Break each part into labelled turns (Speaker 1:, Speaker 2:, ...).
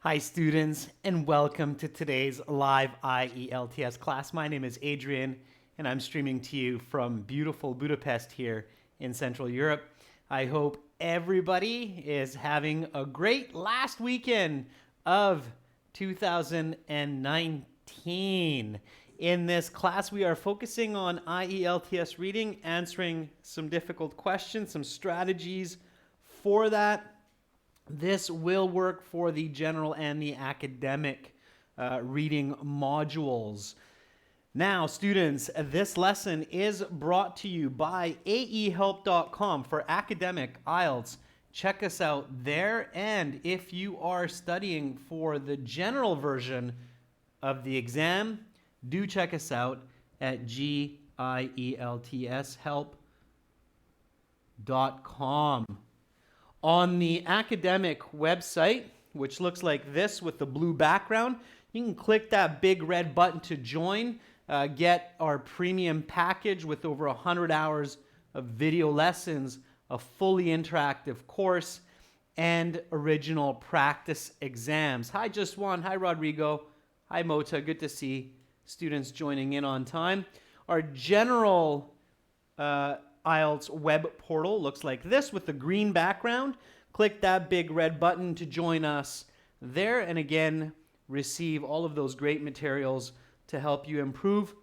Speaker 1: Hi students, and welcome to today's live IELTS class. My name is Adrian and I'm streaming to you from beautiful Budapest here in Central Europe. I hope everybody is having a great last weekend of 2019. In this class, we are focusing on IELTS reading, answering some difficult questions, some strategies for that. This will work for the general and the academic reading modules. Now, students, this lesson is brought to you by aehelp.com for academic IELTS. Check us out there. And if you are studying for the general version of the exam, do check us out at gieltshelp.com. On the academic website, which looks like this with the blue background, you can click that big red button to join, get our premium package with over 100 hours of video lessons, a fully interactive course, and original practice exams. Hi, Just One. Hi, Rodrigo. Hi, Mota. Good to see students joining in on time. Our general IELTS web portal looks like this with the green background. Click that big red button to join us there, and again, receive all of those great materials to help you improve.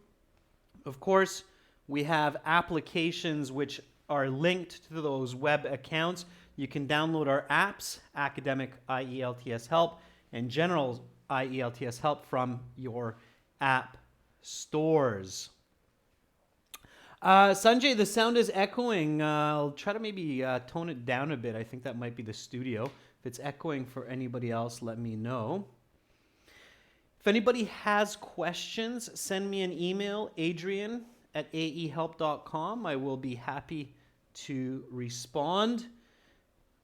Speaker 1: Of course, we have applications which are linked to those web accounts. You can download our apps, Academic IELTS Help and General IELTS Help, from your app stores. Sanjay, the sound is echoing. I'll try to maybe tone it down a bit. I think that might be the studio. If it's echoing for anybody else, let me know. If anybody has questions, send me an email, adrian@aehelp.com. I will be happy to respond.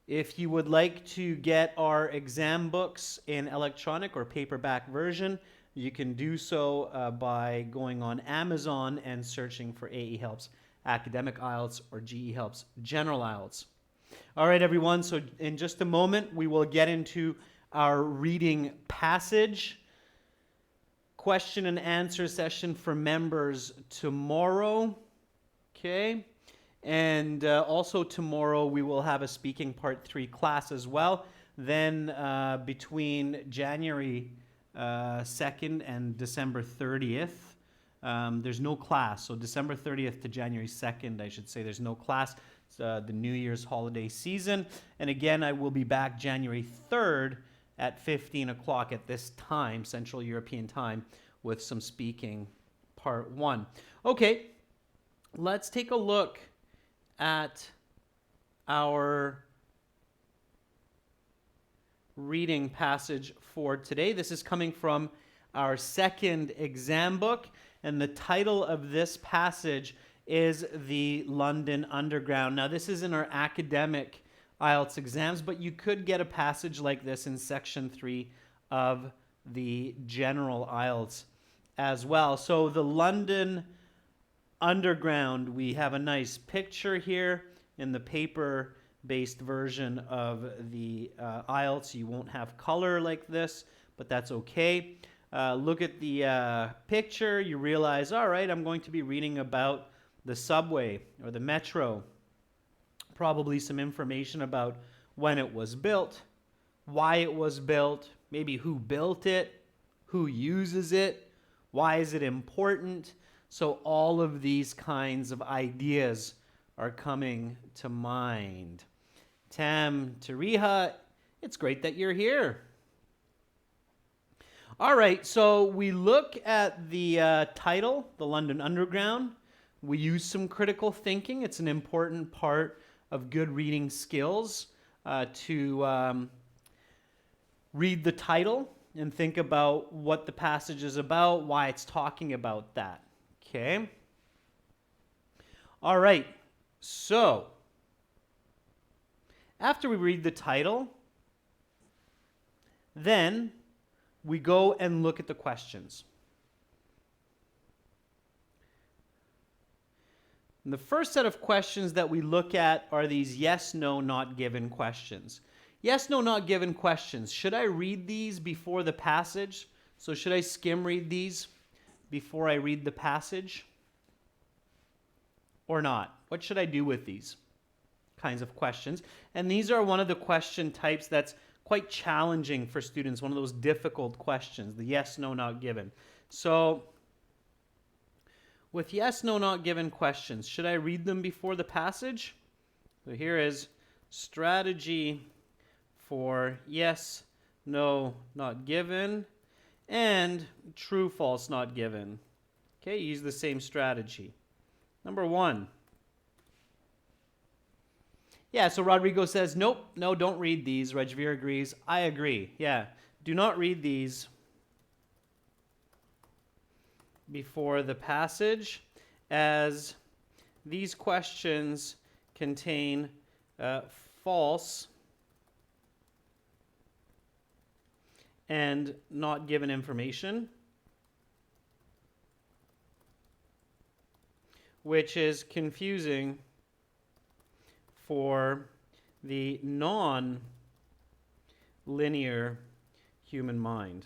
Speaker 1: If you would like to get our exam books in electronic or paperback version, you can do so by going on Amazon and searching for AE Helps Academic IELTS or GE Helps General IELTS. All right, everyone. So in just a moment, we will get into our reading passage. Question and answer session for members tomorrow. Okay. And also tomorrow, we will have a speaking part 3 class as well. Then between January 2nd and December 30th. There's no class. So December 30th to January 2nd, I should say, there's no class. It's the New Year's holiday season. And again, I will be back January 3rd at 15 o'clock at this time, Central European time, with some speaking part 1. Okay, let's take a look at our reading passage for today. This is coming from our second exam book, and the title of this passage is The London Underground. Now, this is in our academic IELTS exams, but you could get a passage like this in section 3 of the general IELTS as well. So the London Underground, we have a nice picture here in the paper-based version of the IELTS. You won't have color like this, but that's okay. Look at the picture. You realize, all right, I'm going to be reading about the subway or the metro. Probably some information about when it was built, why it was built, maybe who built it, who uses it, why is it important. So all of these kinds of ideas are coming to mind. Tam Tariha, it's great that you're here. All right, so we look at the title, The London Underground. We use some critical thinking. It's an important part of good reading skills to read the title and think about what the passage is about, why it's talking about that. Okay? All right, so after we read the title, then we go and look at the questions. And the first set of questions that we look at are these yes, no, not given questions. Yes, no, not given questions. Should I read these before the passage? So should I skim read these before I read the passage? Or not? What should I do with these kinds of questions? And these are one of the question types that's quite challenging for students, one of those difficult questions, the yes, no, not given. So with yes, no, not given questions, should I read them before the passage? So here is strategy for yes, no, not given, and true, false, not given. Okay, use the same strategy. Number 1. Yeah, so Rodrigo says, nope, no, don't read these. Rajveer agrees. I agree. Yeah, do not read these before the passage, as these questions contain false and not given information, which is confusing for the non-linear human mind.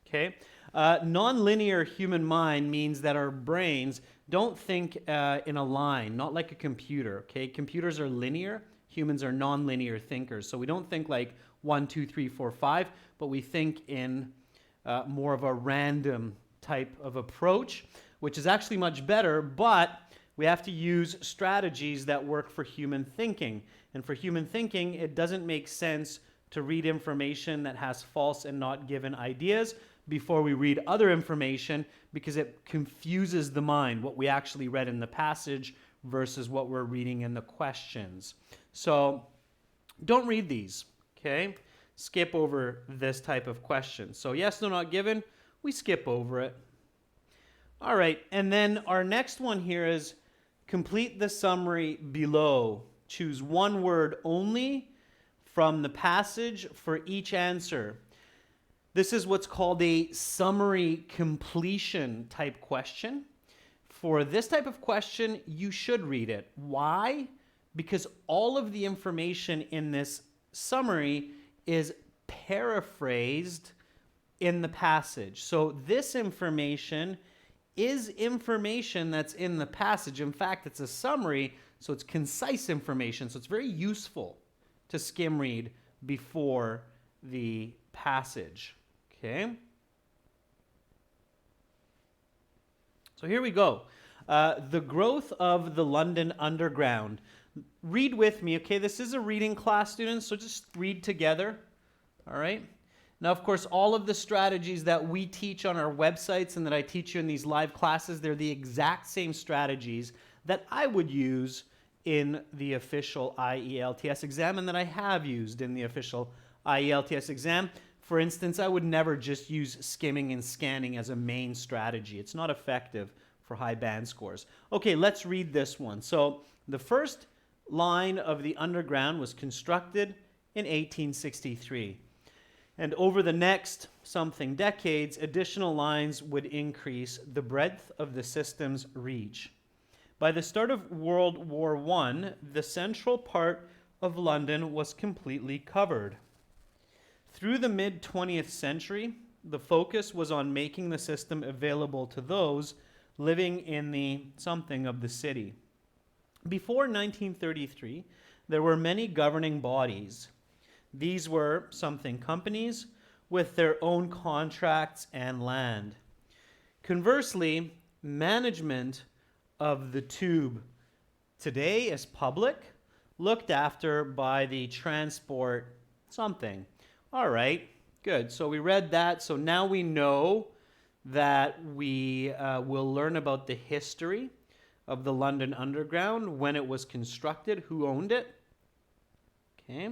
Speaker 1: Okay? Non-linear human mind means that our brains don't think in a line, not like a computer. Okay? Computers are linear. Humans are non-linear thinkers. So we don't think like 1, 2, 3, 4, 5, but we think in more of a random type of approach, which is actually much better, but we have to use strategies that work for human thinking. And for human thinking, it doesn't make sense to read information that has false and not given ideas before we read other information, because it confuses the mind, what we actually read in the passage versus what we're reading in the questions. So don't read these, okay? Skip over this type of question. So yes, no, not given, we skip over it. All right, and then our next one here is complete the summary below. Choose one word only from the passage for each answer. This is what's called a summary completion type question. For this type of question, you should read it. Why? Because all of the information in this summary is paraphrased in the passage. So this information is information that's in the passage. In fact, it's a summary, so it's concise information. So it's very useful to skim read before the passage. Okay? So here we go. The growth of the London Underground. Read with me, okay? This is a reading class, students, so just read together. All right? Now, of course, all of the strategies that we teach on our websites and that I teach you in these live classes, they're the exact same strategies that I would use in the official IELTS exam and that I have used in the official IELTS exam. For instance, I would never just use skimming and scanning as a main strategy. It's not effective for high band scores. Okay, let's read this one. So the first line of the Underground was constructed in 1863. And over the next something decades, additional lines would increase the breadth of the system's reach. By the start of World War I, the central part of London was completely covered. Through the mid-20th century, the focus was on making the system available to those living in the something of the city. Before 1933, there were many governing bodies. These were something companies with their own contracts and land. Conversely, management of the tube today is public, looked after by the transport something. All right, good. So we read that. So now we know that we will learn about the history of the London Underground, when it was constructed, who owned it. Okay.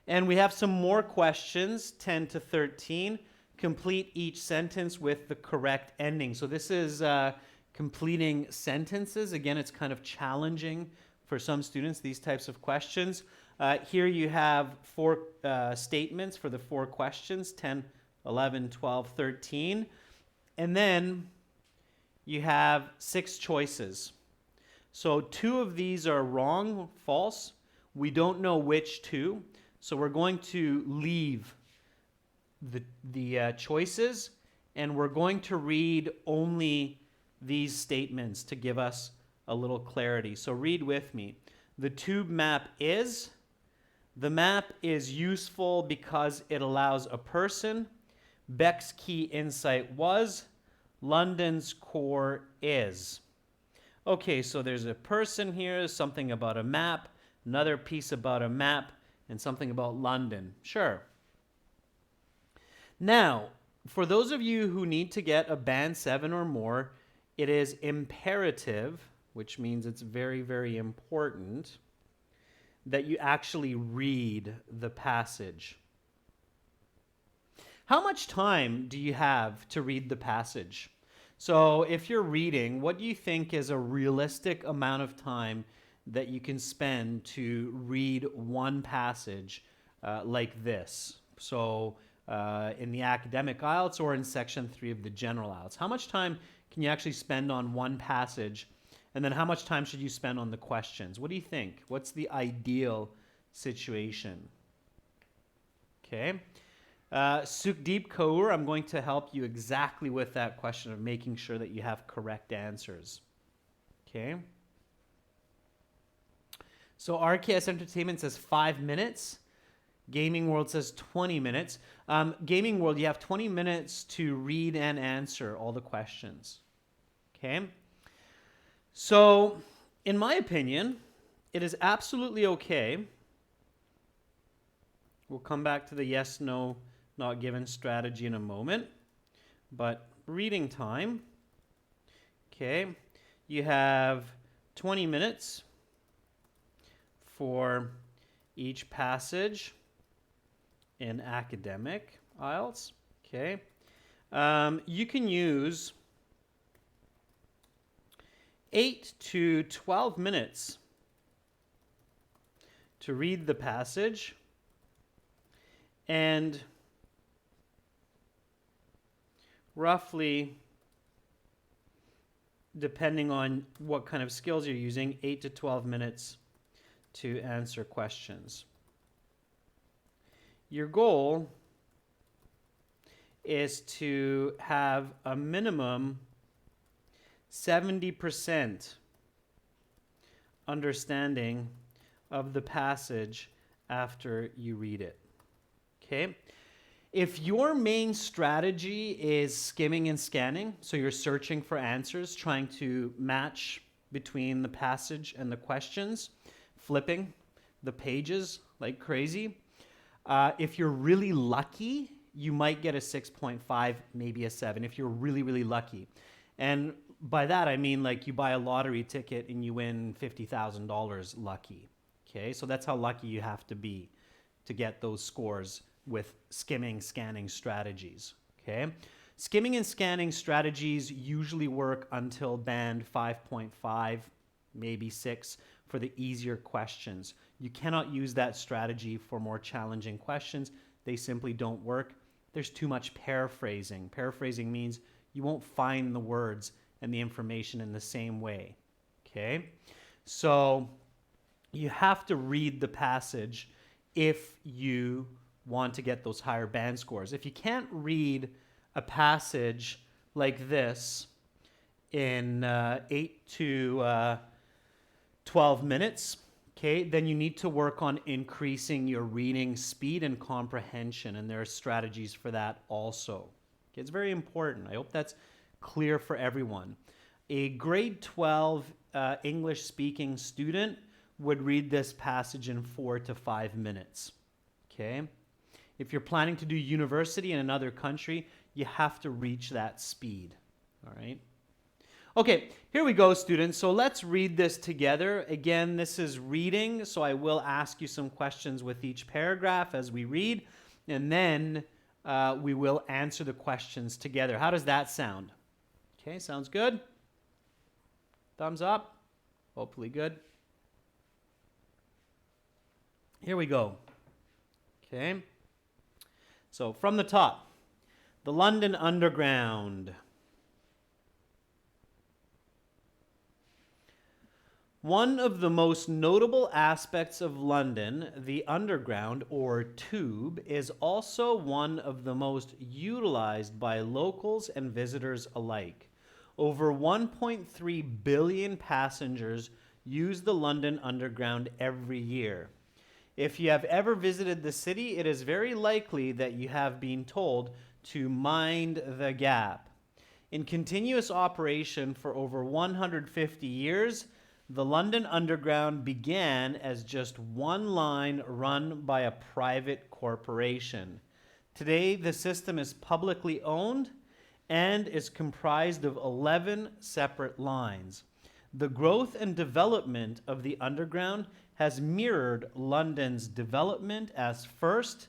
Speaker 1: And we have some more questions, 10 to 13. Complete each sentence with the correct ending. So this is completing sentences. Again, it's kind of challenging for some students, these types of questions. Here you have 4 statements for the 4 questions, 10, 11, 12, 13. And then you have 6 choices. So 2 of these are wrong, false. We don't know which 2. So we're going to leave the choices, and we're going to read only these statements to give us a little clarity. So read with me. The tube map is. The map is useful because it allows a person. Beck's key insight was. London's core is. Okay, so there's a person here, something about a map, another piece about a map, and something about London. Sure. Now, for those of you who need to get a band 7 or more, it is imperative, which means it's very, very important, that you actually read the passage. How much time do you have to read the passage? So if you're reading, what do you think is a realistic amount of time that you can spend to read one passage like this? So in the academic IELTS or in section 3 of the general IELTS, how much time can you actually spend on one passage? And then how much time should you spend on the questions? What do you think? What's the ideal situation? Okay. Sukhdeep Kaur, I'm going to help you exactly with that question of making sure that you have correct answers. Okay. So RKS Entertainment says 5 minutes. Gaming World says 20 minutes. Gaming World, you have 20 minutes to read and answer all the questions. Okay. So, in my opinion, it is absolutely okay. We'll come back to the yes, no, not given strategy in a moment. But reading time. Okay. You have 20 minutes for each passage in academic IELTS. Okay. You can use 8 to 12 minutes to read the passage, and roughly, depending on what kind of skills you're using, 8 to 12 minutes to answer questions. Your goal is to have a minimum 70% understanding of the passage after you read it. Okay? If your main strategy is skimming and scanning, so you're searching for answers, trying to match between the passage and the questions, flipping the pages like crazy, if you're really lucky, you might get a 6.5, maybe a 7, if you're really, really lucky. And by that, I mean like you buy a lottery ticket and you win $50,000 lucky. Okay, so that's how lucky you have to be to get those scores with skimming, scanning strategies. Okay, skimming and scanning strategies usually work until band 5.5, maybe 6 for the easier questions. You cannot use that strategy for more challenging questions. They simply don't work. There's too much paraphrasing. Paraphrasing means you won't find the words and the information in the same way. Okay? So you have to read the passage if you want to get those higher band scores. If you can't read a passage like this in 8 to 12 minutes, okay, then you need to work on increasing your reading speed and comprehension, and there are strategies for that also. Okay, it's very important. I hope that's clear for everyone. A grade 12 English-speaking student would read this passage in 4 to 5 minutes. Okay? If you're planning to do university in another country, you have to reach that speed. All right? Okay, here we go, students. So let's read this together. Again, this is reading, so I will ask you some questions with each paragraph as we read, and then we will answer the questions together. How does that sound? Okay, sounds good? Thumbs up? Hopefully good. Here we go. Okay. So from the top, the London Underground. One of the most notable aspects of London, the Underground or Tube, is also one of the most utilized by locals and visitors alike. Over 1.3 billion passengers use the London Underground every year. If you have ever visited the city, it is very likely that you have been told to mind the gap. In continuous operation for over 150 years, the London Underground began as just one line run by a private corporation. Today, the system is publicly owned and is comprised of 11 separate lines. The growth and development of the Underground has mirrored London's development as first,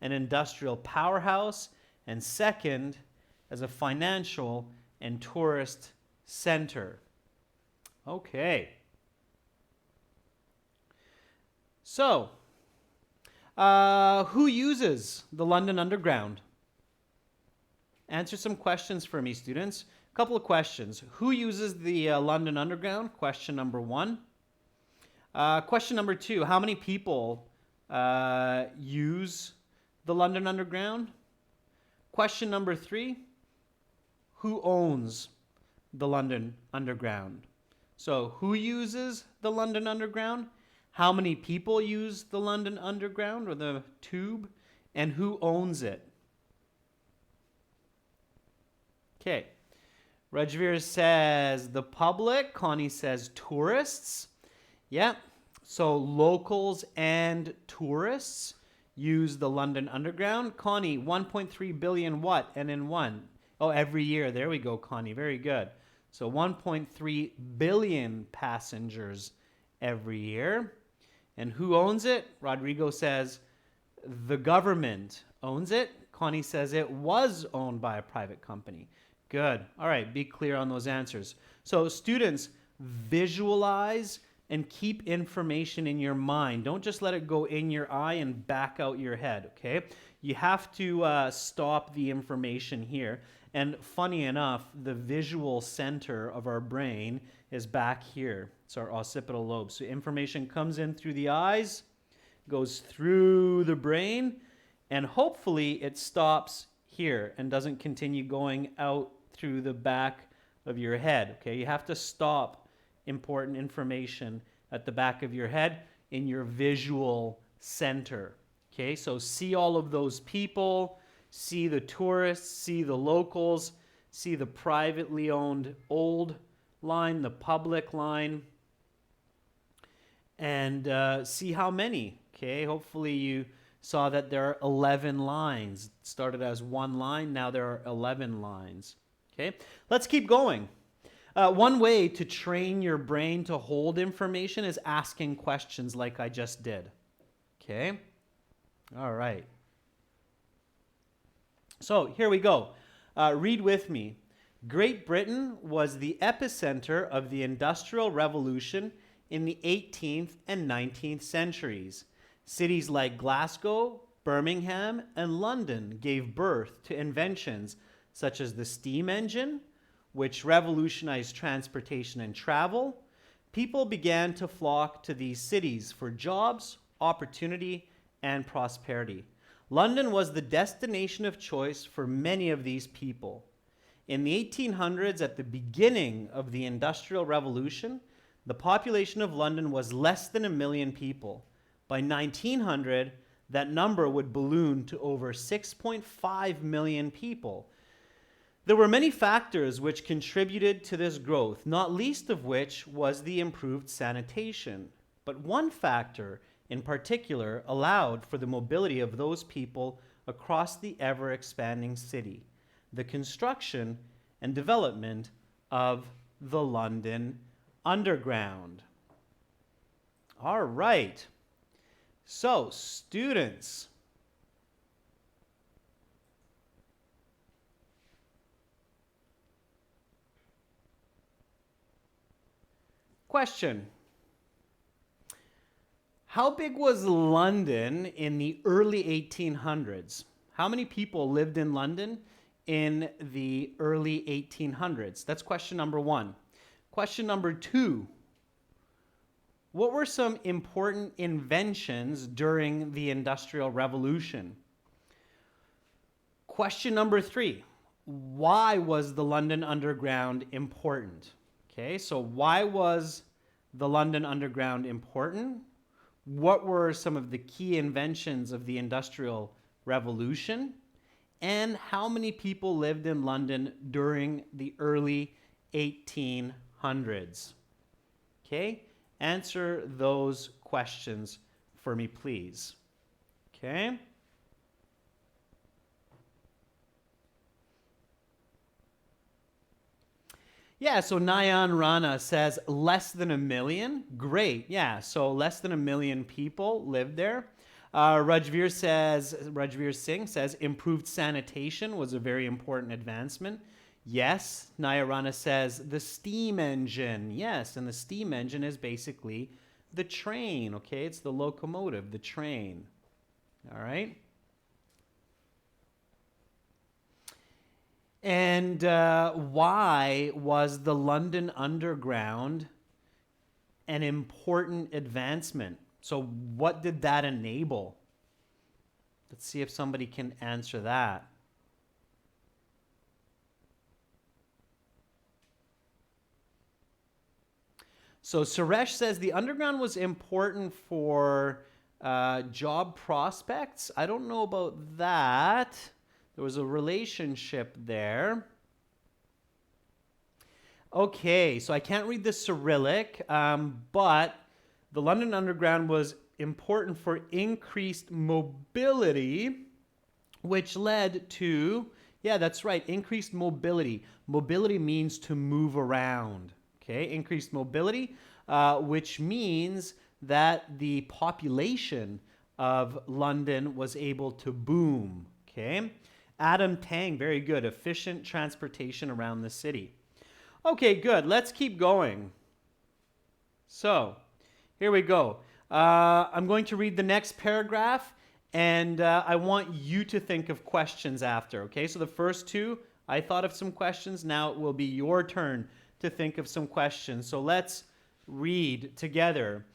Speaker 1: an industrial powerhouse, and second, as a financial and tourist center. Okay. So, who uses the London Underground? Answer some questions for me, students. A couple of questions. Who uses the London Underground? Question number 1. Question number 2. How many people use the London Underground? Question number 3. Who owns the London Underground? So, who uses the London Underground? How many people use the London Underground or the Tube? And who owns it? Okay. Rajveer says the public. Connie says tourists. Yeah. So locals and tourists use the London Underground. Connie, 1.3 billion what? And in one? Oh, every year. There we go, Connie. Very good. So 1.3 billion passengers every year. And who owns it? Rodrigo says the government owns it. Connie says it was owned by a private company. Good. All right, be clear on those answers. So students, visualize and keep information in your mind. Don't just let it go in your eye and back out your head, okay? You have to stop the information here. And funny enough, the visual center of our brain is back here. It's our occipital lobe. So information comes in through the eyes, goes through the brain, and hopefully it stops here and doesn't continue going out through the back of your head. Okay, you have to stop important information at the back of your head in your visual center. Okay, so see all of those people, see the tourists, see the locals, see the privately owned old line, the public line, and see how many. Okay, hopefully you saw that there are 11 lines. It started as one line, now there are 11 lines. Okay, let's keep going. One way to train your brain to hold information is asking questions like I just did. Okay, all right. So here we go. Read with me. Great Britain was the epicenter of the Industrial Revolution in the 18th and 19th centuries. Cities like Glasgow, Birmingham, and London gave birth to inventions such as the steam engine, which revolutionized transportation and travel. People began to flock to these cities for jobs, opportunity, and prosperity. London was the destination of choice for many of these people. In the 1800s, at the beginning of the Industrial Revolution, the population of London was less than 1 million people. By 1900, that number would balloon to over 6.5 million people. There were many factors which contributed to this growth, not least of which was the improved sanitation. But one factor in particular allowed for the mobility of those people across the ever-expanding city: the construction and development of the London Underground. All right. So, students, question. How big was London in the early 1800s? How many people lived in London in the early 1800s? That's question number 1. Question number 2. What were some important inventions during the Industrial Revolution? Question number 3. Why was the London Underground important? Okay, so why was the London Underground important? What were some of the key inventions of the Industrial Revolution? And how many people lived in London during the early 1800s? Okay, answer those questions for me, please. Okay. Yeah, so Nayan Rana says less than 1 million. Great. Yeah, so less than 1 million people lived there. Rajveer Singh says improved sanitation was a very important advancement. Yes. Naya Rana says the steam engine. Yes, and the steam engine is basically the train, okay? It's the locomotive, the train. All right. And why was the London Underground an important advancement? So what did that enable? Let's see if somebody can answer that. So Suresh says the underground was important for job prospects. I don't know about that. There was a relationship there. Okay, so I can't read the Cyrillic, but the London Underground was important for increased mobility, which led to, yeah, that's right, increased mobility. Mobility means to move around, okay? Increased mobility, which means that the population of London was able to boom, okay? Adam Tang, very good. Efficient transportation around the city. Okay, good. Let's keep going. So, here we go. I'm going to read the next paragraph, and I want you to think of questions after, okay? So the first two, I thought of some questions. Now it will be your turn to think of some questions. So let's read together.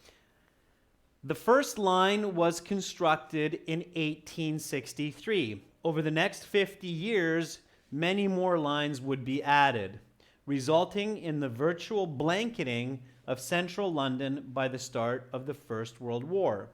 Speaker 1: The first line was constructed in 1863. Over the next 50 years, many more lines would be added, resulting in the virtual blanketing of central London by the start of the First World War.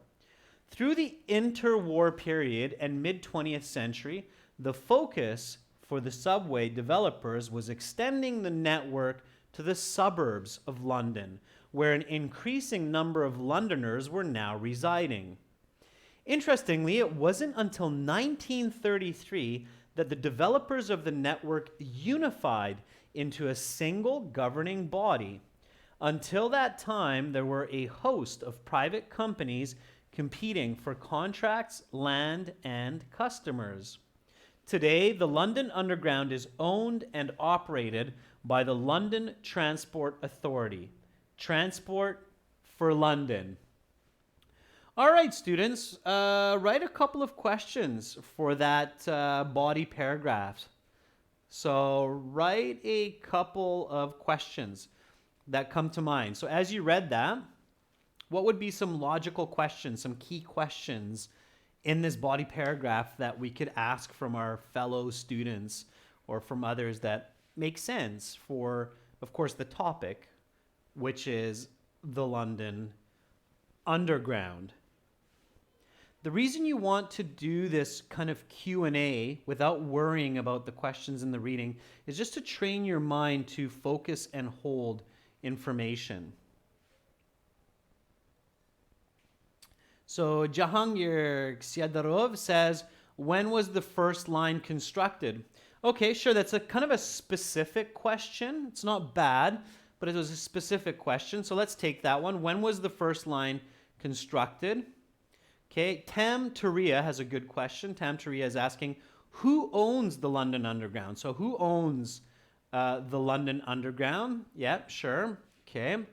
Speaker 1: Through the interwar period and mid-20th century, the focus for the subway developers was extending the network to the suburbs of London, where an increasing number of Londoners were now residing. Interestingly, it wasn't until 1933 that the developers of the network unified into a single governing body. Until that time, there were a host of private companies competing for contracts, land, and customers. Today, the London Underground is owned and operated by the London Transport Authority. Transport for London. All right, students, write a couple of questions for that body paragraph. So write a couple of questions that come to mind. So as you read that, what would be some logical questions, some key questions in this body paragraph that we could ask from our fellow students or from others that make sense for, of course, the topic, which is the London Underground? The reason you want to do this kind of Q&A without worrying about the questions in the reading is just to train your mind to focus and hold information. So Jahangir Ksiadarov says, when was the first line constructed? Okay, sure, that's a kind of a specific question. It's not bad, but it was a specific question. So let's take that one. When was the first line constructed? Okay, Tam Turia has a good question. Tam Turia is asking, who owns the London Underground? So who owns the London Underground? Yep, sure. Okay.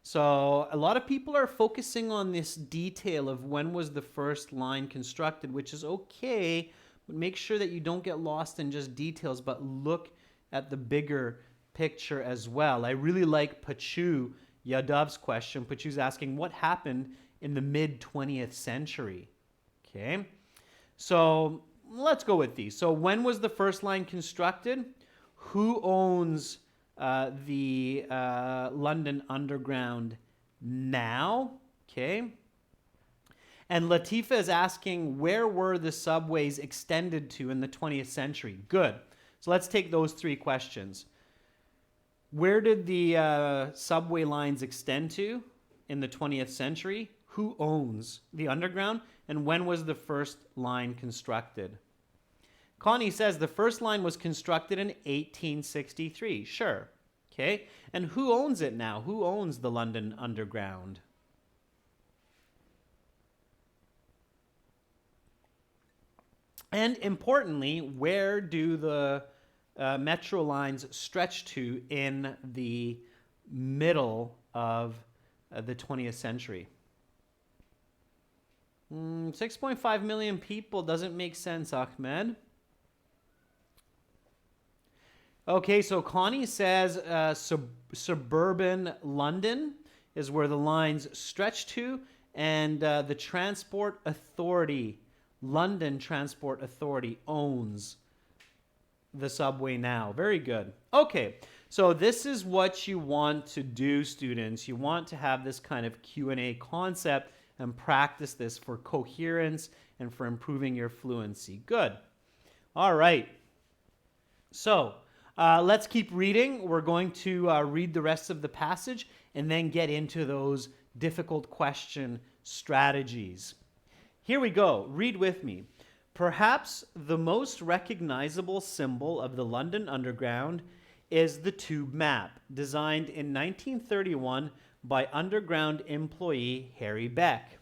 Speaker 1: So a lot of people are focusing on this detail of when was the first line constructed, which is okay, but make sure that you don't get lost in just details, but look at the bigger picture as well. I really like Pachu Yadav's question, but she was asking what happened in the mid 20th century. Okay, so let's go with these. So when was the first line constructed? Who owns the London Underground now? Okay. And Latifa is asking, where were the subways extended to in the 20th century? Good. So let's take those three questions. Where did the subway lines extend to in the 20th century? Who owns the underground? And when was the first line constructed? Connie says the first line was constructed in 1863. Sure. Okay. And who owns it now? Who owns the London Underground? And importantly, where do the metro lines stretch to in the middle of the 20th century? 6.5 million people doesn't make sense, Ahmed. Okay, so Connie says suburban London is where the lines stretch to, and the Transport Authority, London Transport Authority, owns the subway now. Very good. Okay, so this is what you want to do, students. You want to have this kind of Q&A concept and practice this for coherence and for improving your fluency. Good. All right. So let's keep reading. We're going to read the rest of the passage and then get into those difficult question strategies. Here we go. Read with me. Perhaps the most recognizable symbol of the London Underground is the tube map, designed in 1931 by Underground employee Harry Beck.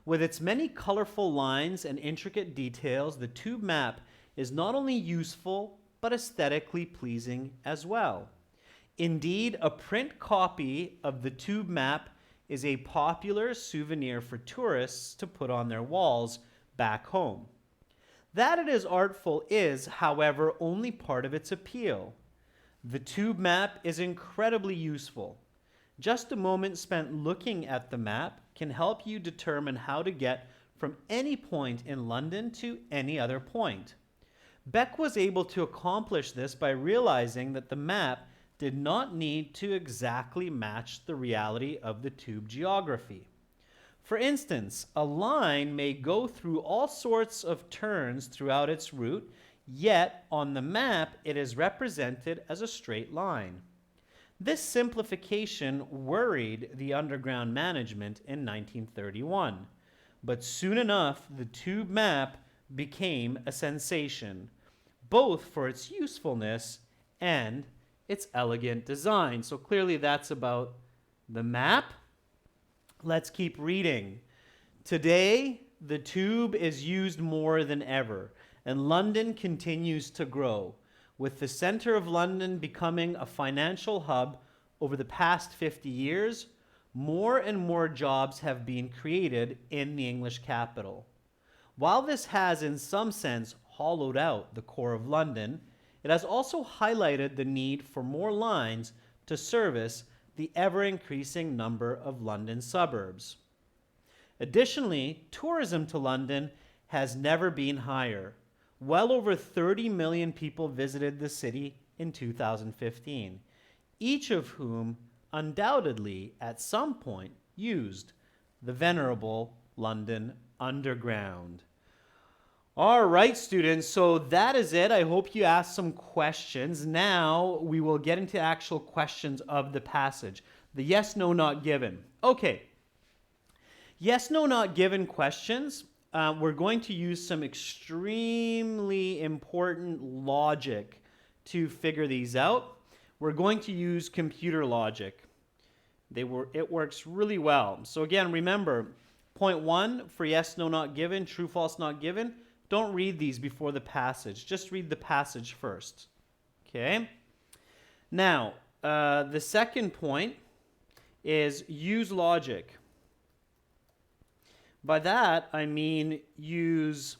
Speaker 1: With its many colorful lines and intricate details, the tube map is not only useful, but aesthetically pleasing as well. Indeed, a print copy of the tube map is a popular souvenir for tourists to put on their walls back home. That it is artful is, however, only part of its appeal. The tube map is incredibly useful. Just a moment spent looking at the map can help you determine how to get from any point in London to any other point. Beck was able to accomplish this by realizing that the map did not need to exactly match the reality of the tube geography. For instance, a line may go through all sorts of turns throughout its route, yet on the map it is represented as a straight line. This simplification worried the Underground management in 1931, but soon enough the tube map became a sensation, both for its usefulness and its elegant design. So clearly that's about the map. Let's keep reading. Today, the tube is used more than ever, and London continues to grow, with the center of London becoming a financial hub. Over the past 50 years, more and more jobs have been created in the English capital. While this has, in some sense, hollowed out the core of London, it has also highlighted the need for more lines to service the ever-increasing number of London suburbs. Additionally, tourism to London has never been higher. Well over 30 million people visited the city in 2015, each of whom undoubtedly at some point used the venerable London Underground. All right, students, so that is it. I hope you asked some questions. Now we will get into actual questions of the passage. The yes, no, not given. Okay. Yes, no, not given questions. We're going to use some extremely important logic to figure these out. We're going to use computer logic. It works really well. So again, remember, point 1 for yes, no, not given, true, false, not given. Don't read these before the passage. Just read the passage first. Okay? Now, the second point is use logic. By that, I mean use,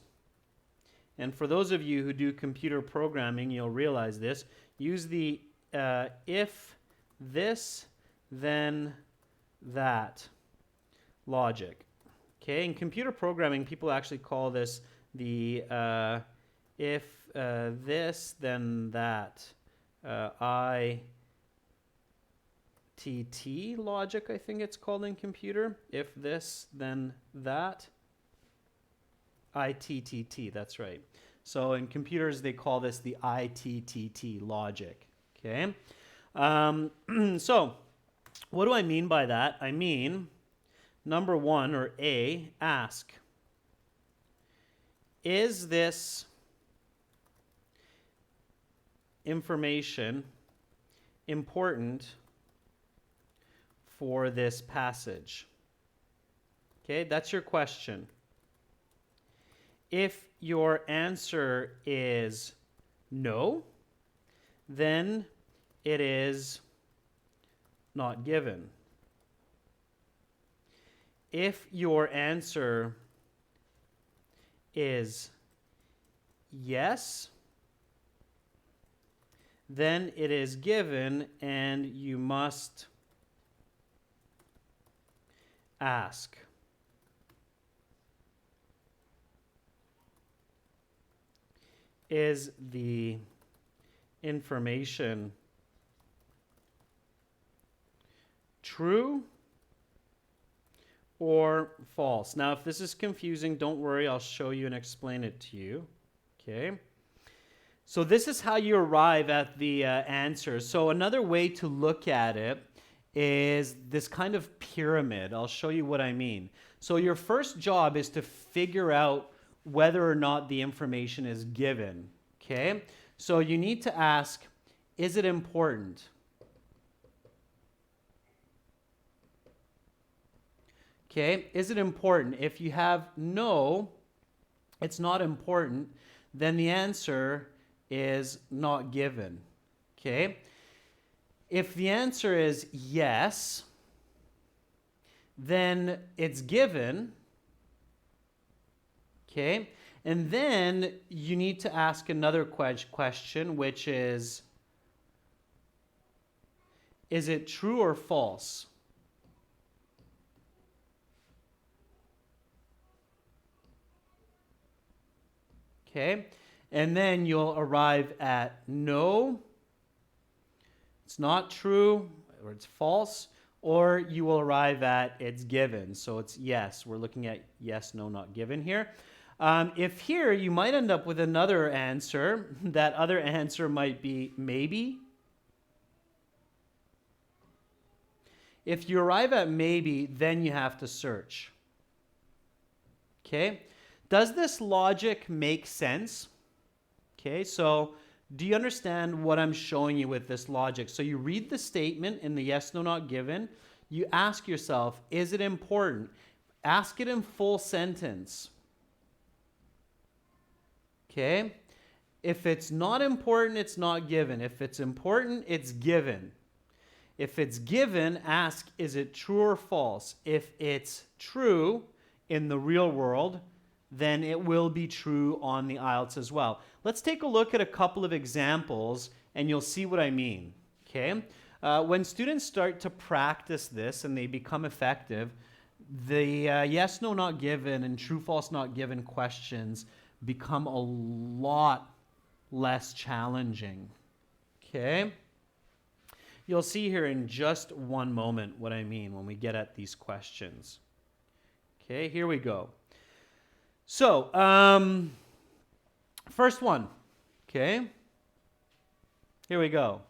Speaker 1: and for those of you who do computer programming, you'll realize this, use the if this, then that logic. Okay, in computer programming, people actually call this the if this, then that. ITT logic, I think it's called in computer. If this, then that. ITTT, that's right. So in computers, they call this the ITTT logic. Okay. So what do I mean by that? I mean, number one, or A, ask, is this information important for this passage? Okay, that's your question. If your answer is no, then it is not given. If your answer is yes, then it is given and you must ask. Is the information true or false? Now, if this is confusing, don't worry, I'll show you and explain it to you. Okay. So this is how you arrive at the answer. So another way to look at it is this kind of pyramid. I'll show you what I mean. So your first job is to figure out whether or not the information is given. Okay? So you need to ask, is it important? Okay? Is it important? If you have no, it's not important, then the answer is not given. Okay? If the answer is yes, then it's given. Okay? And then you need to ask another question, which is it true or false? Okay? And then you'll arrive at no, it's not true, or it's false, or you will arrive at it's given. So it's yes. We're looking at yes, no, not given here. If here, you might end up with another answer. That other answer might be maybe. If you arrive at maybe, then you have to search. Okay? Does this logic make sense? Okay, so do you understand what I'm showing you with this logic? So you read the statement in the yes, no, not given. You ask yourself, is it important? Ask it in full sentence. Okay? If it's not important, it's not given. If it's important, it's given. If it's given, ask, is it true or false? If it's true in the real world, then it will be true on the IELTS as well. Let's take a look at a couple of examples and you'll see what I mean. Okay? When students start to practice this and they become effective, the yes, no, not given and true, false, not given questions become a lot less challenging. Okay? You'll see here in just one moment what I mean when we get at these questions. Okay, here we go. So, first one, okay? Here we go.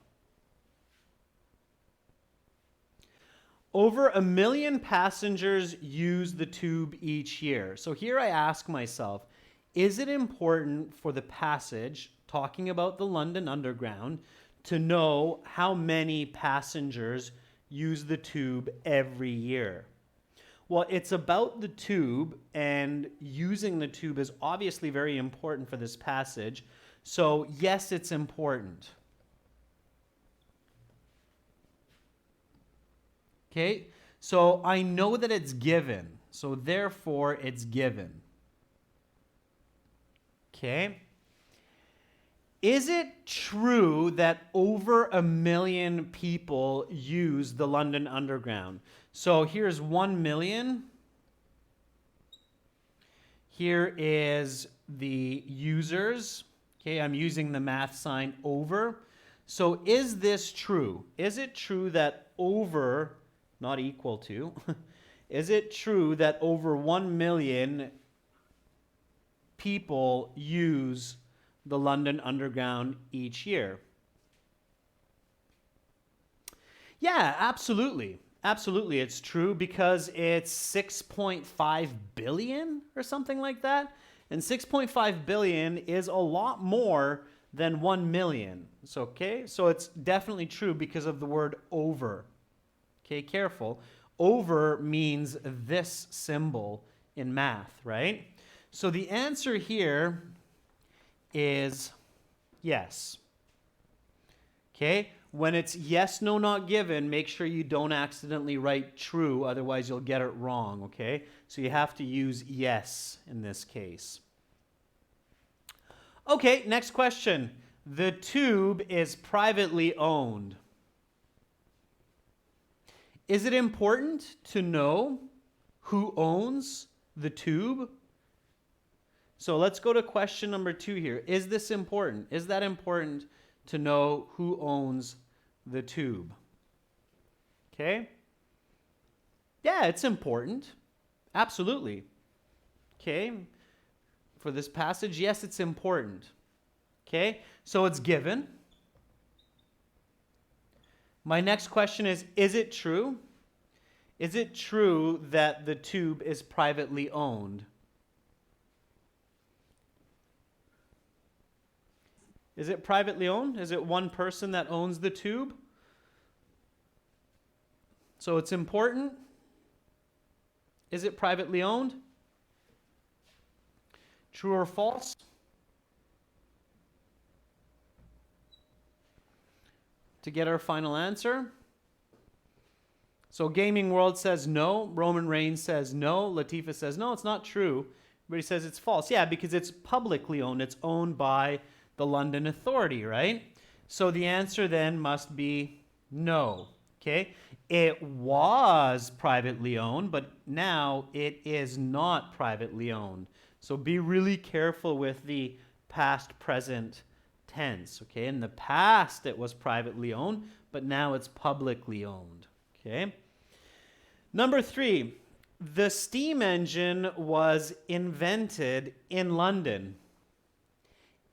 Speaker 1: Over 1 million passengers use the tube each year. So here I ask myself, is it important for the passage, talking about the London Underground, to know how many passengers use the tube every year? Well, it's about the tube, and using the tube is obviously very important for this passage. So, yes, it's important. Okay, so I know that it's given, so therefore it's given. Okay. Is it true that over 1 million people use the London Underground? So here's 1 million. Here is the users. Okay, I'm using the math sign over. So is this true? Is it true that over, not equal to, is it true that over 1 million people use the London Underground each year? Yeah, absolutely. Absolutely, it's true because it's 6.5 billion or something like that. And 6.5 billion is a lot more than 1 million. So, okay, so it's definitely true because of the word over. Okay, careful. Over means this symbol in math, right? So the answer here is yes. Okay, when it's yes, no, not given, make sure you don't accidentally write true, otherwise you'll get it wrong, okay? So you have to use yes in this case. Okay, next question. The tube is privately owned. Is it important to know who owns the tube? So let's go to question number 2 here. Is this important? Is that important to know who owns the tube? Okay? Yeah, it's important. Absolutely. Okay? For this passage, yes, it's important. Okay? So it's given. My next question is it true? Is it true that the tube is privately owned? Is it privately owned? Is it one person that owns the tube? So it's important. Is it privately owned? True or false? To get our final answer. So Gaming World says no. Roman Reigns says no. Latifa says no, it's not true. Everybody says it's false. Yeah, because it's publicly owned. It's owned by the London Authority, right? So the answer then must be no. Okay? It was privately owned, but now it is not privately owned. So be really careful with the past present tense. Okay? In the past it was privately owned, but now it's publicly owned. Okay? Number 3, the steam engine was invented in London.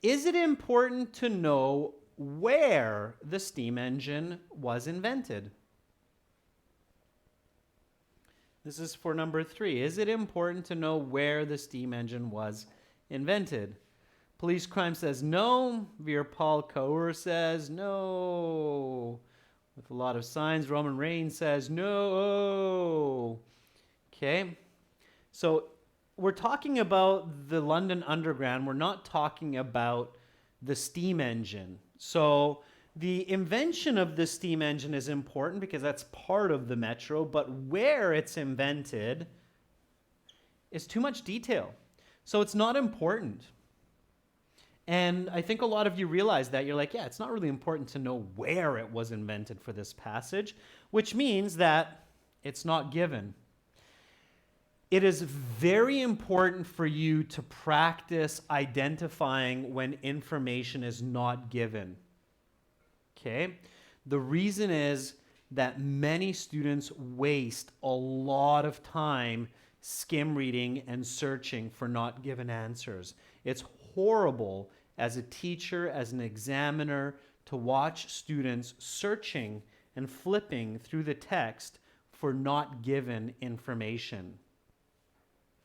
Speaker 1: Is it important to know where the steam engine was invented? This is for number 3. Is it important to know where the steam engine was invented? Police Crime says no. Veerpal Kaur says no. With a lot of signs, Roman Reigns says no. Okay. So we're talking about the London Underground. We're not talking about the steam engine. So the invention of the steam engine is important because that's part of the metro, but where it's invented is too much detail. So it's not important. And I think a lot of you realize that. You're like, yeah, it's not really important to know where it was invented for this passage, which means that it's not given. It is very important for you to practice identifying when information is not given. Okay? The reason is that many students waste a lot of time skim reading and searching for not given answers. It's horrible as a teacher, as an examiner, to watch students searching and flipping through the text for not given information.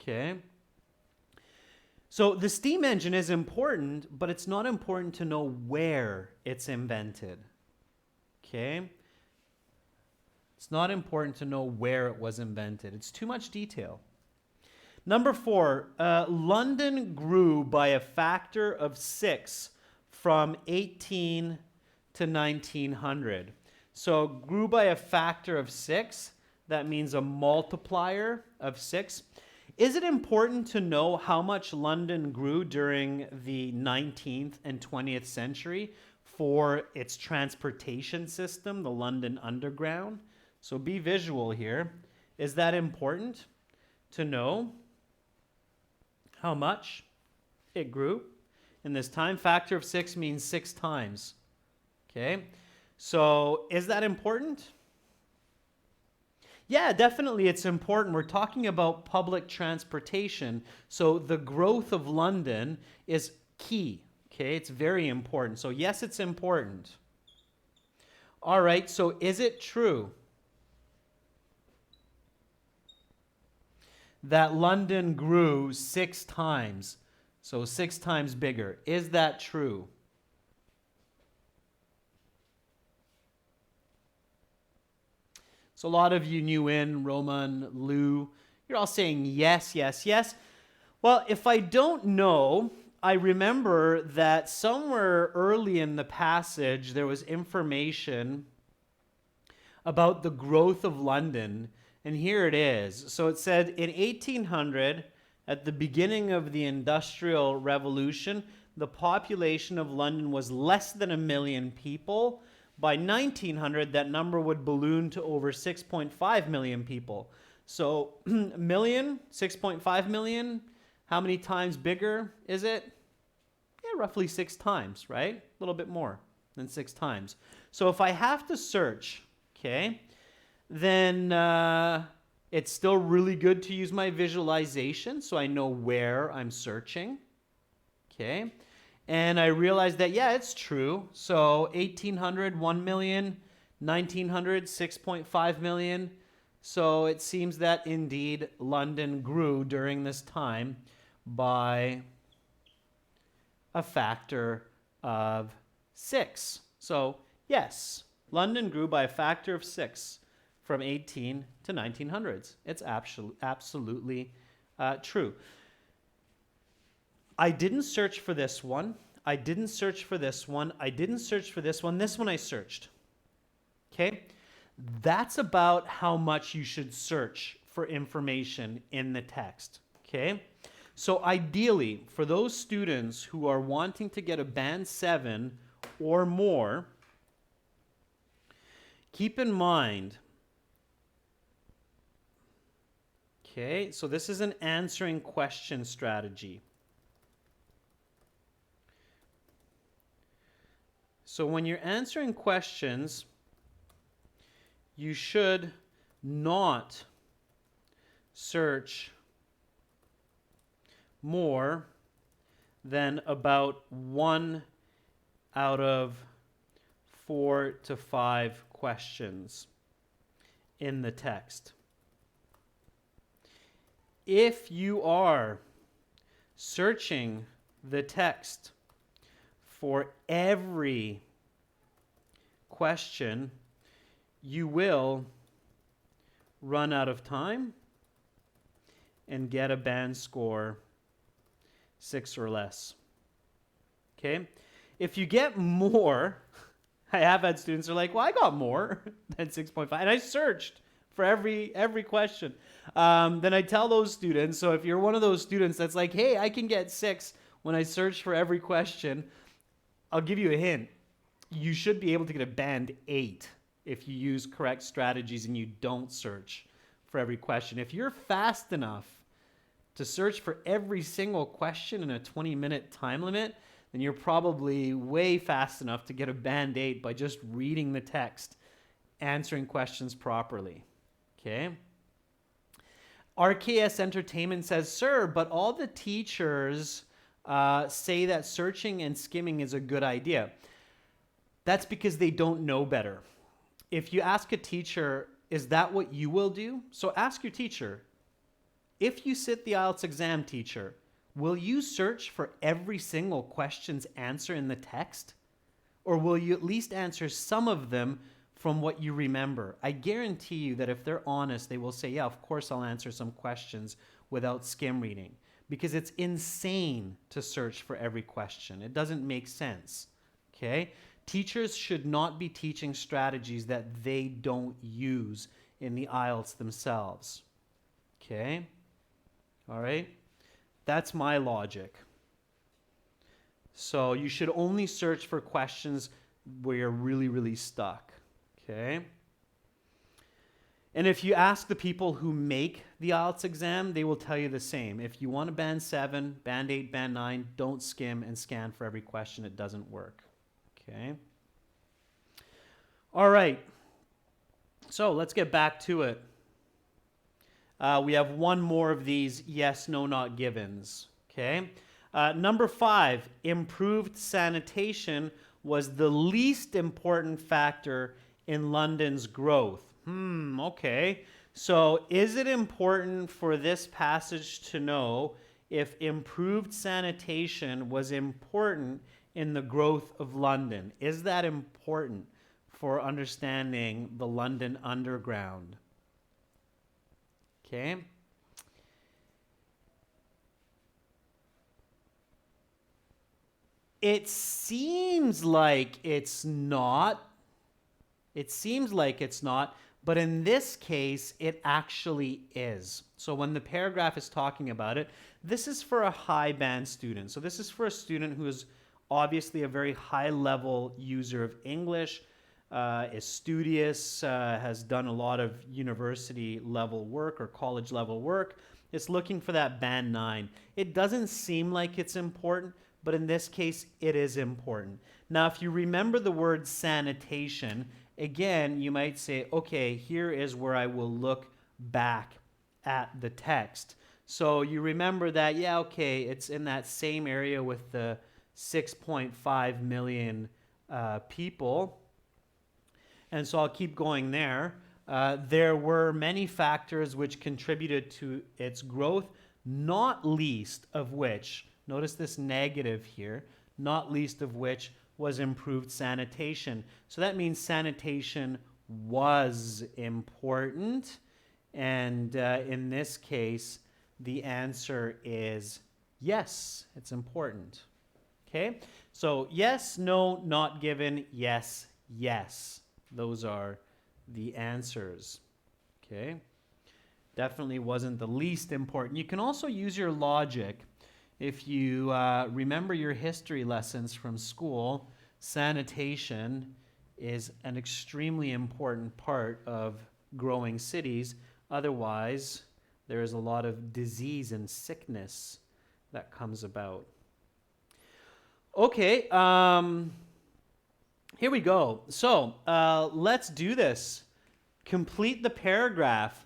Speaker 1: Okay? So the steam engine is important, but it's not important to know where it's invented. Okay? It's not important to know where it was invented. It's too much detail. Number 4, London grew by a factor of 6 from 18 to 1900. So grew by a factor of 6. That means a multiplier of 6. Is it important to know how much London grew during the 19th and 20th century for its transportation system, the London Underground? So be visual here. Is that important to know how much it grew in this time? Factor of 6 means 6 times. Okay, so is that important? Yeah, definitely it's important. We're talking about public transportation. So the growth of London is key. Okay, it's very important. So yes, it's important. All right, so is it true that London grew 6 times? So 6 times bigger. Is that true? So a lot of you new in, Roman, Lou, you're all saying yes, yes, yes. Well, if I don't know, I remember that somewhere early in the passage there was information about the growth of London, and here it is. So it said in 1800, at the beginning of the Industrial Revolution, the population of London was less than 1 million people. By 1900, that number would balloon to over 6.5 million people. So, million, 6.5 million, how many times bigger is it? Yeah, roughly 6 times, right? A little bit more than 6 times. So if I have to search, okay, then it's still really good to use my visualization so I know where I'm searching, okay? And I realized that, yeah, it's true. So 1800, 1 million, 1900, 6.5 million. So it seems that indeed London grew during this time by a factor of 6. So yes, London grew by a factor of 6 from 18 to 1900s. It's absolutely true. I didn't search for this one. I didn't search for this one. I didn't search for this one. This one I searched. Okay? That's about how much you should search for information in the text. Okay? So ideally, for those students who are wanting to get a band 7 or more, keep in mind, okay, so this is an answering question strategy. So when you're answering questions, you should not search more than about 1 out of 4 to 5 questions in the text. If you are searching the text for every question, you will run out of time and get a band score 6 or less. Okay? If you get more, I have had students who are like, well, I got more than 6.5, and I searched for every question. Then I tell those students, so if you're one of those students that's like, hey, I can get 6 when I search for every question, I'll give you a hint. You should be able to get a band 8 if you use correct strategies and you don't search for every question. If you're fast enough to search for every single question in a 20-minute time limit, then you're probably way fast enough to get a band 8 by just reading the text, answering questions properly. Okay? RKS Entertainment says, sir, but all the teachers say that searching and skimming is a good idea. That's because they don't know better. If you ask a teacher, is that what you will do? So ask your teacher, if you sit the IELTS exam, teacher, will you search for every single question's answer in the text? Or will you at least answer some of them from what you remember? I guarantee you that if they're honest, they will say, yeah, of course I'll answer some questions without skim reading. Because it's insane to search for every question. It doesn't make sense. Okay? Teachers should not be teaching strategies that they don't use in the IELTS themselves. Okay? All right? That's my logic. So you should only search for questions where you're really, really stuck. Okay? And if you ask the people who make the IELTS exam, they will tell you the same. If you want a band 7, band 8, band 9, don't skim and scan for every question. It doesn't work. Okay. All right. So let's get back to it. We have one more of these yes, no, not givens. Okay. Number 5, improved sanitation was the least important factor in London's growth. Okay. So is it important for this passage to know if improved sanitation was important in the growth of London? Is that important for understanding the London Underground? Okay. It seems like it's not. It seems like it's not, but in this case, it actually is. So when the paragraph is talking about it, this is for a high band student. So this is for a student who is obviously a very high level user of English, is studious, has done a lot of university level work or college level work. It's looking for that band 9. It doesn't seem like it's important, but in this case, it is important. Now, if you remember the word sanitation, again, you might say, okay, here is where I will look back at the text. So you remember that, yeah, okay, it's in that same area with the 6.5 million people. And so I'll keep going there. There were many factors which contributed to its growth, not least of which, notice this negative here, not least of which was improved sanitation. So that means sanitation was important. And in this case, the answer is yes, it's important. Okay, so yes, no, not given, yes, yes. Those are the answers. Okay, definitely wasn't the least important. You can also use your logic. If you remember your history lessons from school, sanitation is an extremely important part of growing cities. Otherwise, there is a lot of disease and sickness that comes about. Okay, here we go. So let's do this. Complete the paragraph.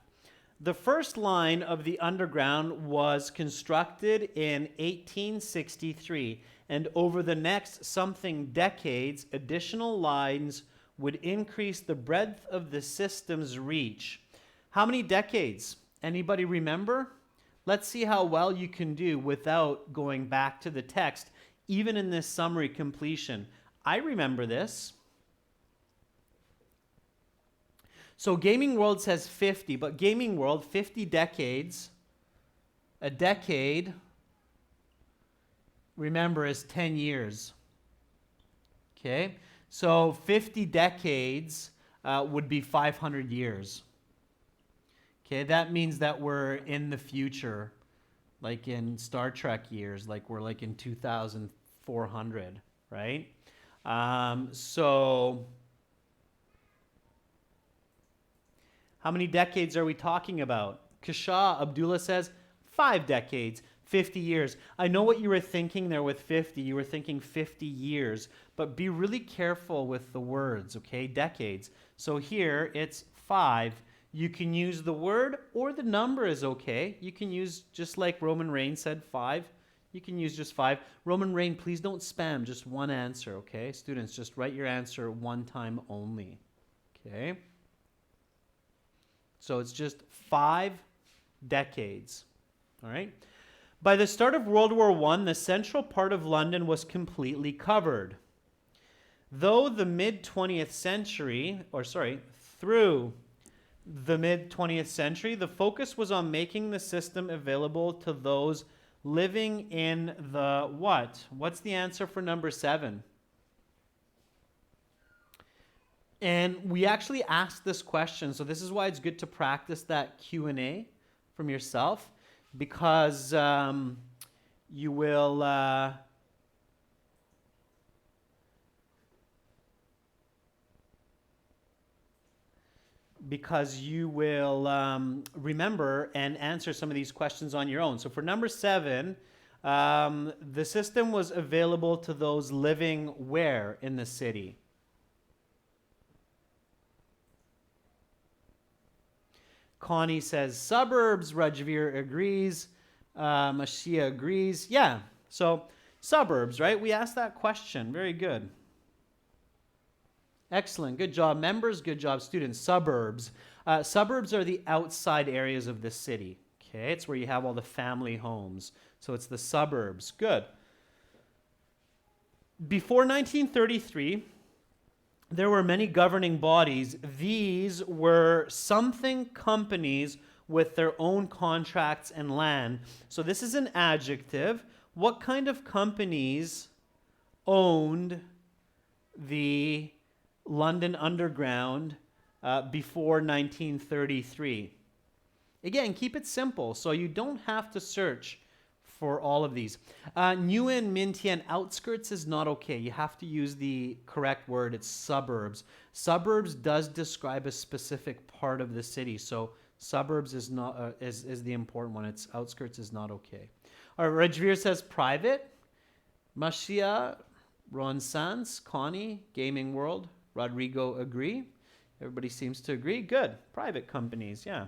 Speaker 1: The first line of the Underground was constructed in 1863, and over the next something decades, additional lines would increase the breadth of the system's reach. How many decades? Anybody remember? Let's see how well you can do without going back to the text, even in this summary completion. I remember this. So Gaming World says 50, but Gaming World, 50 decades. A decade, remember, is 10 years. Okay? So 50 decades would be 500 years. Okay, that means that we're in the future, like in Star Trek years, like we're like in 2400, right? So how many decades are we talking about? Kasha Abdullah says 5 decades, 50 years. I know what you were thinking there with 50. You were thinking 50 years, but be really careful with the words, okay? Decades. So here it's 5. You can use the word or the number is okay. You can use, just like Roman Reign said, 5. You can use just 5. Roman Reign, please don't spam, just one answer, okay? Students, just write your answer one time only, okay? So it's just 5 decades, all right? By the start of World War I, the central part of London was completely covered. Through the mid-20th century, the focus was on making the system available to those living in the what? What's the answer for number 7? And we actually asked this question, so this is why it's good to practice that Q&A from yourself, because you will because you will remember and answer some of these questions on your own. So for number 7, the system was available to those living where in the city? Connie says suburbs. Rajveer agrees. Mashia agrees. Yeah, so suburbs, right? We asked that question. Very good. Excellent. Good job, members. Good job, students. Suburbs. Suburbs are the outside areas of the city. Okay, it's where you have all the family homes. So it's the suburbs. Good. Before 1933, there were many governing bodies. These were something companies with their own contracts and land. So this is an adjective. What kind of companies owned the London Underground before 1933? Again, keep it simple so you don't have to search for all of these. Nguyen, Minh Thien, outskirts is not okay. You have to use the correct word. It's suburbs. Suburbs does describe a specific part of the city. So suburbs is not is the important one. It's outskirts is not okay. All right, Rajveer says private. Mashia, Ron Sans, Connie, Gaming World, Rodrigo agree. Everybody seems to agree. Good. Private companies, yeah.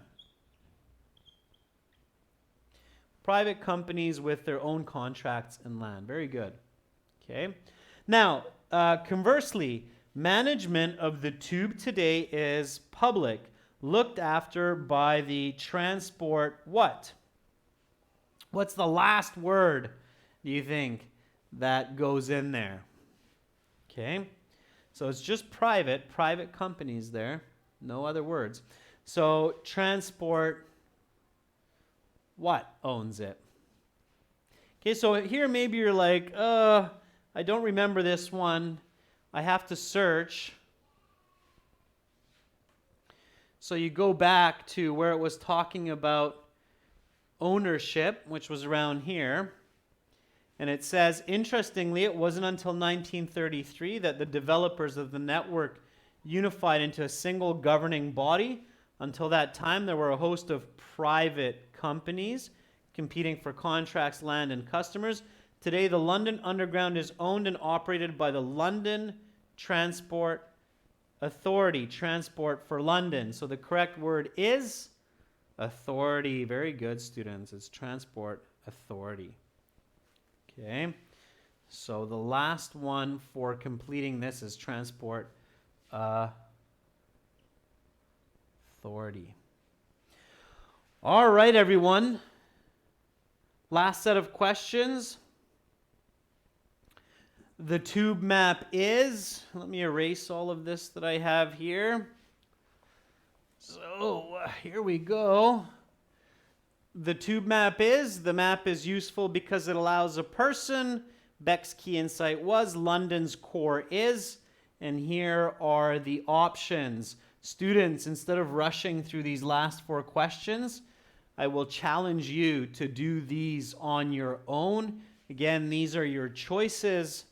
Speaker 1: Private companies with their own contracts and land. Very good. Okay. Now, conversely, management of the tube today is public, looked after by the transport what? What's the last word, do you think, that goes in there? Okay. So it's just private companies there. No other words. So transport, what owns it? Okay, so here maybe you're like, I don't remember this one. I have to search. So you go back to where it was talking about ownership, which was around here. And it says, interestingly, it wasn't until 1933 that the developers of the network unified into a single governing body. Until that time, there were a host of private companies competing for contracts, land, and customers. Today, the London Underground is owned and operated by the London Transport Authority, Transport for London. So the correct word is authority. Very good, students. It's Transport Authority. Okay. So the last one for completing this is Transport Authority. All right, everyone. Last set of questions. The tube map is, let me erase all of this that I have here. So here we go. The tube map is useful because it allows a person. Beck's key insight was London's core is. And here are the options. Students, instead of rushing through these last 4 questions, I will challenge you to do these on your own. Again, these are your choices.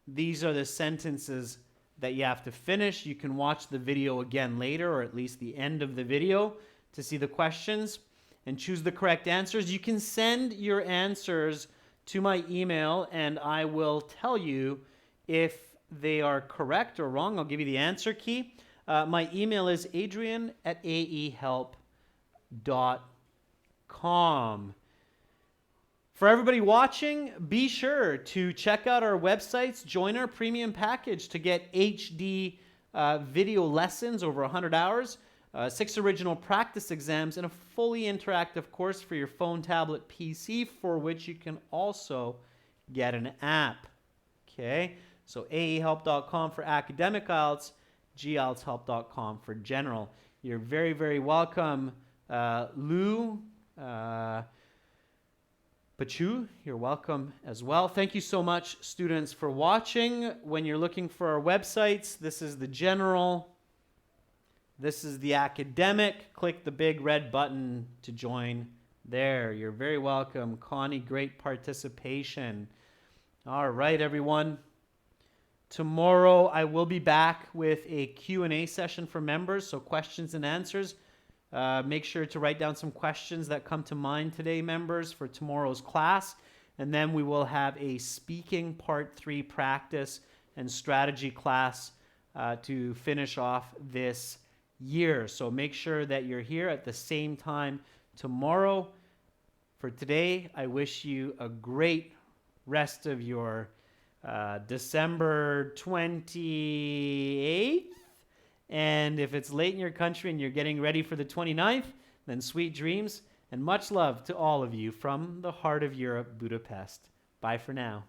Speaker 1: These are the sentences that you have to finish. You can watch the video again later, or at least the end of the video, to see the questions and choose the correct answers. You can send your answers to my email, and I will tell you if they are correct or wrong. I'll give you the answer key. My email is adrian@aehelp.com. For everybody watching, be sure to check out our websites, join our premium package to get HD video lessons over 100 hours, 6 original practice exams, and a fully interactive course for your phone, tablet, PC, for which you can also get an app. Okay, so aehelp.com for academic IELTS, gieltshelp.com for general. You're very, very welcome. Lou, Pachu, you're welcome as well. Thank you so much, students, for watching. When you're looking for our websites, this is the general. This is the academic. Click the big red button to join there. You're very welcome. Connie, great participation. All right, everyone. Tomorrow I will be back with a Q&A session for members, so questions and answers. Make sure to write down some questions that come to mind today, members, for tomorrow's class. And then we will have a speaking part 3 practice and strategy class to finish off this year. So make sure that you're here at the same time tomorrow. For today, I wish you a great rest of your December 28th. And if it's late in your country and you're getting ready for the 29th, then sweet dreams and much love to all of you from the heart of Europe, Budapest. Bye for now.